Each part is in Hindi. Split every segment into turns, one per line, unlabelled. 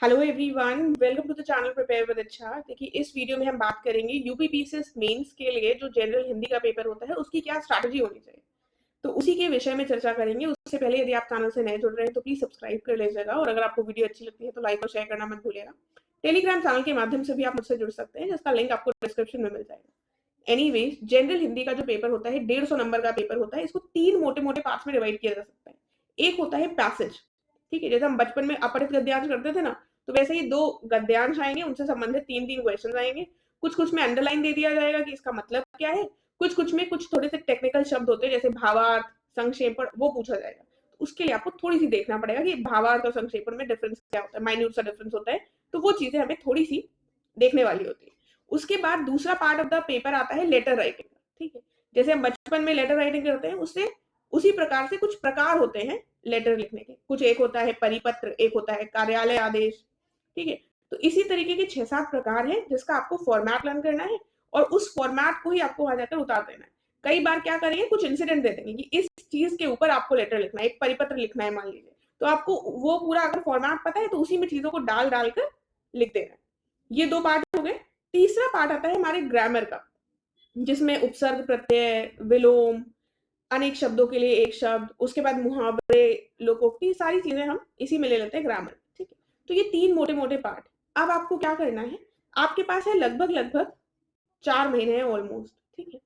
Hello everyone, welcome to the channel prepare with अच्छा। देखिए, इस वीडियो में हम बात करेंगे यूपीपीसीएस मेंस के लिए जो जनरल हिंदी का पेपर होता है उसकी क्या स्ट्रैटेजी होनी चाहिए। तो उसी के विषय में चर्चा करेंगे। उससे पहले यदि आप चैनल से नए जुड़ रहे हैं तो प्लीज सब्सक्राइब कर लीजिएगा, और अगर आपको वीडियो अच्छी लगती है तो लाइक और शेयर करना मत भूलिएगा। टेलीग्राम चैनल के माध्यम से भी आप मुझसे जुड़ सकते हैं, जिसका लिंक आपको डिस्क्रिप्शन में मिल जाएगा। एनीवेज, जनरल हिंदी का जो पेपर होता है 150 नंबर का पेपर होता है। इसको 3 मोटे-मोटे पार्ट्स में डिवाइड किया जा सकता है। एक होता है पैसेज, ठीक है? जैसे हम बचपन में अपठित गद्यांश करते थे ना, तो वैसे ही 2 गद्यांश आएँगे, उनसे संबंधित 3-3 क्वेश्चंस आएँगे। कुछ-कुछ में अंडरलाइन दे दिया जाएगा कि इसका मतलब क्या है। कुछ-कुछ में कुछ थोड़े से टेक्निकल शब्द होते हैं, जैसे भावार्थ, संक्षेपण, वो पूछा जाएगा। तो उसके लिए आपको थोड़ी-सी देखना पड़ेगा कि भावार्थ और संक्षेपण में डिफरेंस क्या होता है, माइन्यूट सा डिफरेंस होता है। तो वो चीज़ें हमें थोड़ी-सी देखने वाली होती है। उसके बाद दूसरा पार्ट ऑफ द पेपर आता है लेटर राइटिंग का, ठीक है? जैसे हम बचपन में लेटर राइटिंग करते हैं, उससे उसी प्रकार से कुछ प्रकार होते हैं लेटर लिखने के। कुछ एक होता है परिपत्र, एक होता है कार्यालय आदेश, ठीक है? तो इसी तरीके के 6-7 प्रकार हैं, जिसका आपको फॉर्मेट लर्न करना है, और उस फॉर्मेट को ही आपको वहाँ जाकर उतार देना है। कई बार क्या करेंगे, कुछ इंसिडेंट दे देंगे कि इस चीज़ के ऊपर आपको लेटर लिखना है, एक परिपत्र लिखना है मान लीजिए। तो आपको वो पूरा अगर फॉर्मेट पता है तो उसी में चीज़ों को डाल-डाल कर लिख देना है। ये 2 पार्ट हो गए। तीसरा पार्ट आता है हमारे ग्रामर का, जिसमें उपसर्ग, प्रत्यय, विलोम, अनेक शब्दों के लिए एक शब्द, उसके बाद मुहावरे, लोकोक्ति, सारी चीज़ें हम इसी में ले लेते हैं ग्रामर, ठीक है? तो ये 3 मोटे-मोटे पार्ट। अब आपको क्या करना है, आपके पास है लगभग-लगभग 4 महीने हैं ऑलमोस्ट, ठीक है?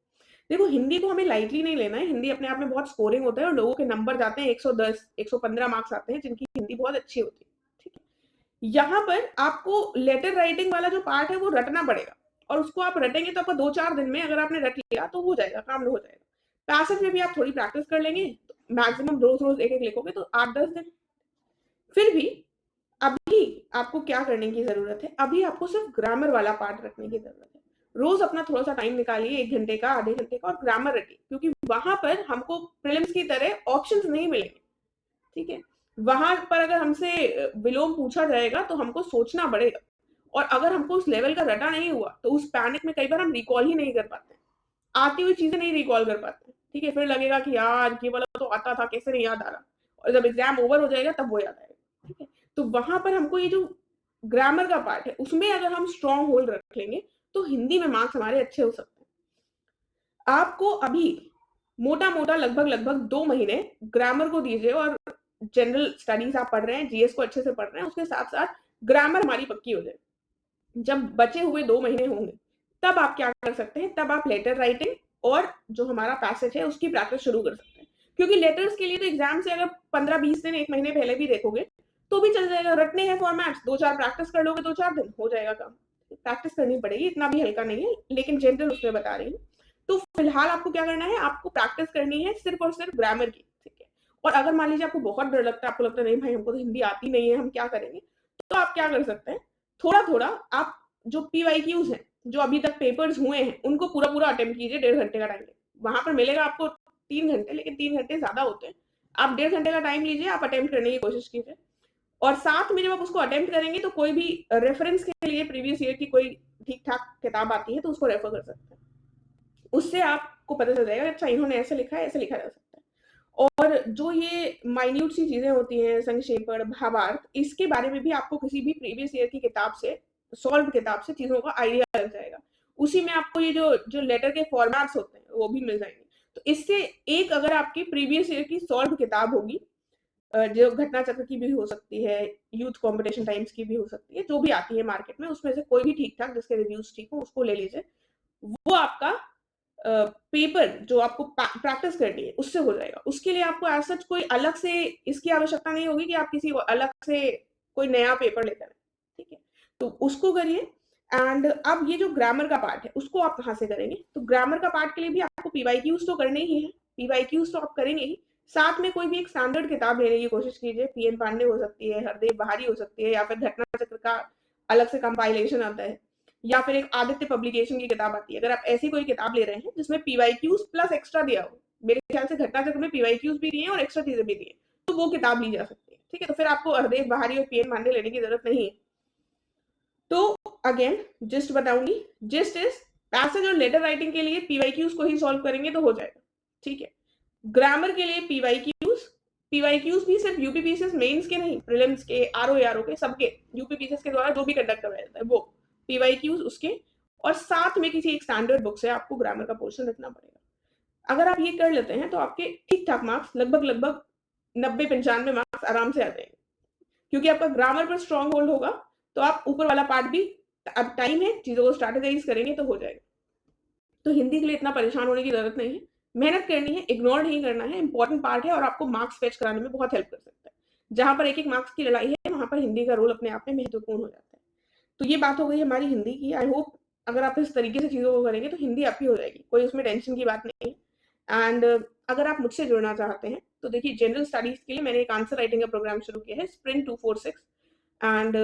देखो, हिंदी को हमें लाइटली नहीं लेना है। हिंदी अपने आप में बहुत स्कोरिंग होता है और लोगों के नंबर जाते हैं 110, 115 मार्क्स आते हैं, जिनकी हिंदी बहुत अच्छी होती है, ठीक है? यहाँ पर आपको लेटर राइटिंग वाला जो पार्ट है वो रटना पड़ेगा, और उसको आप रटेंगे तो आपका 2-4 दिन में अगर आपने रट लिया तो हो जाएगा, काम हो जाएगा। पैसेज में भी आप थोड़ी प्रैक्टिस कर लेंगे, तो मैक्सिमम रोज़-रोज़ एक-एक लिखोगे तो 8-10 दिन। फिर भी अभी आपको क्या करने की ज़रूरत है, अभी आपको सिर्फ़ ग्रामर वाला पार्ट रखने की ज़रूरत है। रोज़ अपना थोड़ा-सा टाइम निकालिए, 1 घंटे का, आधे घंटे का, और ग्रामर रटिए, क्योंकि वहाँ पर हमको प्रीलिम्स की तरह ऑप्शंस नहीं मिलेंगे। ठीक है? वहाँ पर अगर हमसे विलोम पूछा जाएगा तो हमको सोचना पड़ेगा, और अगर हमको उस लेवल का रटा नहीं हुआ, तो उस पैनिक में कई बार हम रिकॉल ही नहीं कर पाते हैं। आती हुई चीज़ें नहीं रिकॉल कर पाते हैं, ठीक है? फिर लगेगा कि यार ये वाला तो आता था, कैसे नहीं याद आ रहा? और जब एग्ज़ाम ओवर हो जाएगा तब वो याद आएगा, ठीक है? तो वहाँ पर हमको ये जो ग्रामर का पार्ट है, उसमें अगर हम स्ट्रॉन्ग होल्ड रख लेंगे, तो हिंदी में मार्क्स हमारे अच्छे हो सकते हैं। आपको अभी मोटा-मोटा लगभग-लगभग 2 महीने ग्रामर को दीजिए, और जनरल स्टडीज़ आप पढ़ रहे हैं, जीएस को अच्छे से पढ़ रहे हैं, उसके साथ-साथ ग्रामर हमारी पक्की हो जाए। जब बचे हुए 2 महीने होंगे, तब आप क्या कर सकते हैं, तब आप लेटर राइटिंग और जो हमारा पैसेज है, उसकी प्रैक्टिस शुरू कर सकते हैं। क्योंकि लेटर्स के लिए तो एग्ज़ाम से अगर 15-20 दिन, 1 महीने पहले भी देखोगे, तो भी चल जाएगा। रटने हैं फॉर्मेट्स, 2-4 प्रैक्टिस कर लोगे 2-4 दिन, हो जाएगा काम। प्रैक्टिस करनी पड़ेगी, इतना भी हल्का नहीं है, लेकिन जनरल उसमें बता रही हूँ। तो फिलहाल आपको क्या करना है, आपको प्रैक्टिस करनी है सिर्फ़ और सिर्फ़ ग्रामर की, ठीक है? और अगर मान लीजिए आपको बहुत डर लगता है, आपको लगता है नहीं भाई हमको तो हिंदी आती नहीं है, हम क्या करेंगे? तो आप क्या कर सकते हैं, थोड़ा-थोड़ा आप जो पीवाईक्यूज़ हैं, जो अभी तक पेपर्स हुए हैं, उनको पूरा-पूरा अटेम्प्ट कीजिए, 1.5 घंटे का टाइम लें। वहाँ पर मिलेगा आपको 3 घंटे, लेकिन 3 घंटे ज़्यादा होते हैं। आप 1.5 घंटे का टाइम लीजिए, आप अटेम्प्ट करने की कोशिश कीजिए। और साथ में जब आप उसको अटेम्प्ट करेंगे तो कोई भी रेफरेंस के लिए प्रीवियस ईयर की कोई ठीक-ठाक किताब आती है, तो उसको रेफर कर सकते हैं। उससे आपको पता चल जाएगा, अच्छा इन्होंने ऐसे लिखा है, ऐसे लिखा जा सकता है। और जो ये माइन्यूट सी चीज़ें होती हैं, संक्षेपण, भावार्थ, इसके बारे में भी आपको किसी भी प्रीवियस ईयर की किताब से, सॉल्व्ड किताब से चीज़ों का आइडिया लग जाएगा। उसी में आपको ये जो जो लेटर के फॉर्मेट्स होते हैं, वो भी मिल जाएँगे। तो इससे एक अगर आपकी प्रीवियस ईयर की सॉल्व्ड किताब होगी, जो घटना चक्र की भी हो सकती है, यूथ कॉम्पिटिशन टाइम्स की भी हो सकती है, जो भी आती है मार्केट में, उसमें से कोई भी ठीक-ठाक जिसके रिव्यूज़ ठीक हो, उसको ले लीजिए। वो आपका पेपर जो आपको प्रैक्टिस करनी है, उससे हो जाएगा। उसके लिए आपको एज़ सच कोई अलग से इसकी आवश्यकता नहीं होगी कि आप किसी अलग से कोई नया पेपर लेकर आएँ, ठीक है? तो उसको करिए। एंड अब ये जो ग्रामर का पार्ट है, उसको आप कहाँ से करेंगे? तो ग्रामर का पार्ट के लिए भी आपको पीवाईक्यूज़ तो करने ही हैं, पीवाईक्यूज़ तो आप करेंगे ही। साथ में कोई भी एक स्टैंडर्ड किताब लेने की कोशिश कीजिए। पीएन पांडे हो सकती है, हरदेव बहारी हो सकती है, या फिर घटना चक्र का अलग से कंपाइलेशन आता है, या फिर एक आदित्य पब्लिकेशन की किताब आती है। अगर आप ऐसी कोई किताब ले रहे हैं जिसमें पीवाईक्यूज़ प्लस एक्स्ट्रा दिया हो, मेरे ख्याल से घटना चक्र में पीवाईक्यूज़ भी दिए हैं और एक्स्ट्रा चीज़ें भी दी हैं, तो वो किताब ली जा सकती है, ठीक है? तो फिर आपको हरदेव बहारी और पीएन पांडे लेने की ज़रूरत नहीं है। तो अगेन जिस्ट बताऊँगी, जिस्ट इज़ पैसेज और लेटर राइटिंग के लिए पीवाईक्यूज़ को ही सॉल्व करेंगे तो हो जाएगा, ठीक है? ग्रामर के लिए पीवाईक्यूज़, पीवाईक्यूज भी सिर्फ यूपीपीसीएस मेंस के नहीं, प्रीलिम्स के, आरओ के, सबके यूपीपीसीएस के द्वारा जो भी कंडक्ट करवाया जाता है वो पीवाईक्यूज उसके, और साथ में किसी एक स्टैंडर्ड बुक से आपको ग्रामर का पोर्शन रखना पड़ेगा। अगर आप ये कर लेते हैं तो आपके ठीक ठाक मार्क्स लगभग 90-95 मार्क्स आराम से आ जाएंगे, क्योंकि आपका ग्रामर पर स्ट्रांग होल्ड होगा। तो आप ऊपर वाला पार्ट भी, अब टाइम है, चीजों को स्ट्रैटेजाइज करेंगे तो हो जाएगा। तो हिंदी के लिए इतना परेशान होने की जरूरत नहीं है, मेहनत करनी है, इग्नोर नहीं करना है, इंपॉर्टेंट पार्ट है और आपको मार्क्स फेच कराने में बहुत हेल्प कर सकता है। जहां पर एक एक मार्क्स की लड़ाई है, वहां पर हिंदी का रोल अपने आप में महत्वपूर्ण हो जाता है। तो ये बात हो गई हमारी हिंदी की। आई होप अगर आप इस तरीके से चीज़ों को करेंगे तो हिंदी आपकी हो जाएगी, कोई उसमें टेंशन की बात नहीं है। एंड अगर आप मुझसे जुड़ना चाहते हैं तो देखिए, जनरल स्टडीज़ के लिए मैंने एक आंसर राइटिंग का प्रोग्राम शुरू किया है, स्प्रिंट 246। एंड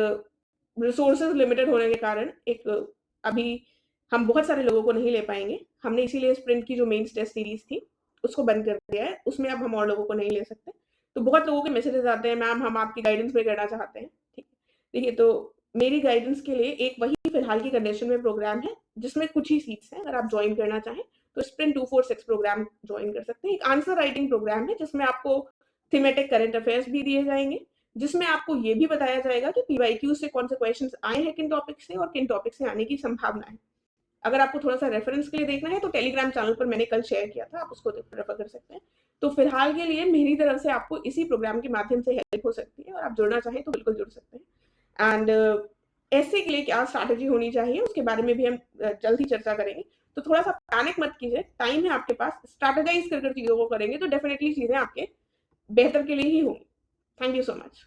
रिसोर्सेज लिमिटेड होने के कारण एक अभी हम बहुत सारे लोगों को नहीं ले पाएंगे। हमने इसीलिए स्प्रिंट की जो मेंस टेस्ट सीरीज थी उसको बंद कर दिया है, उसमें अब हम और लोगों को नहीं ले सकते। तो बहुत लोगों के मैसेजेस आते हैं, मैम हम आपकी गाइडेंस में करना चाहते हैं। ठीक है, देखिए, तो मेरी गाइडेंस के लिए एक वही फिलहाल की कंडीशन में प्रोग्राम है जिसमें कुछ ही सीट्स हैं। अगर आप ज्वाइन करना चाहें तो स्प्रिंट 246 प्रोग्राम ज्वाइन कर सकते हैं। एक आंसर राइटिंग प्रोग्राम है जिसमें आपको थीमेटिक करंट अफेयर्स भी दिए जाएंगे, जिसमें आपको ये भी बताया जाएगा कि पीवाईक्यू से कौन से क्वेश्चंस आए हैं किन टॉपिक से और किन टॉपिक से आने की संभावना है। अगर आपको थोड़ा सा रेफरेंस के लिए देखना है तो टेलीग्राम चैनल पर मैंने कल शेयर किया था, आप उसको रेफर कर सकते हैं। तो फिलहाल के लिए मेरी तरफ से आपको इसी प्रोग्राम के माध्यम से हेल्प हो सकती है, और आप जुड़ना चाहें तो बिल्कुल जुड़ सकते हैं। एंड ऐसे के लिए क्या स्ट्रैटेजी होनी चाहिए उसके बारे में भी हम जल्द ही चर्चा करेंगे। तो थोड़ा सा पैनिक मत कीजिए, टाइम है आपके पास, स्ट्रैटेजाइज कर चीजों को करेंगे तो डेफिनेटली चीजें आपके बेहतर के लिए ही होंगी। Thank you so much.